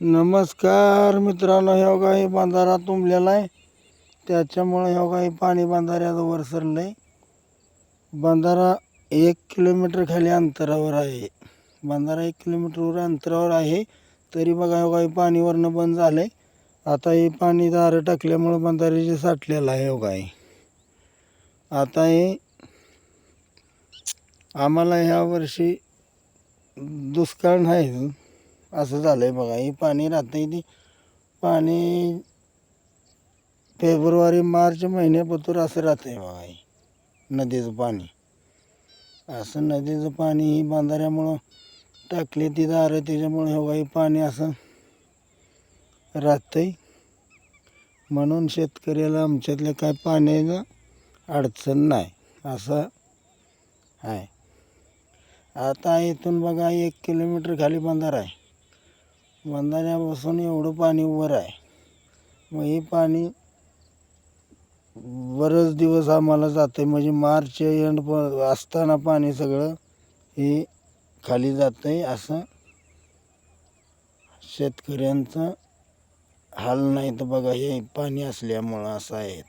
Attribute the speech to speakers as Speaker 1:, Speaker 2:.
Speaker 1: नमस्कार मित्रांनो, ह्यो काही बंधारा तुंबलेला आहे. त्याच्यामुळे ह्यो काही पाणी बंधाऱ्याचं वर सरलं आहे. बंधारा 1 किलोमीटर खाली अंतरावर आहे. बंधारा 1 किलोमीटरवर अंतरावर आहे, तरी बघा ह्यो काही पाणी वरनं बंद झालं आहे. आता हे पाणी दारं टाकल्यामुळं बंधाऱ्याचे साठलेलं आहे. ह्यो काही आता हे आम्हाला ह्या वर्षी दुष्काळ नाही असं झालं आहे. बघा हे पाणी राहतं, ते पाणी फेब्रुवारी मार्च महिन्यापासून असं राहतं आहे. बघा हे नदीचं पाणी, असं नदीचं पाणी ही बंधाऱ्यामुळं टाकले ती दारं, त्याच्यामुळे हे काही पाणी असं राहतं आहे. म्हणून शेतकऱ्याला आमच्यातल्या काय पाण्याचं अडचण नाही असं आहे. आता इथून बघा 1 किलोमीटर खाली बंधारा आहे. बंधाऱ्यापासून एवढं पाणी वर आहे. मग हे पाणी बरंच दिवस आम्हाला जातं आहे, म्हणजे मार्च एंड असताना पाणी सगळं हे खाली जातं आहे. असं शेतकऱ्यांचं हाल नाही तर बघा हे पाणी असल्यामुळं असं आहे.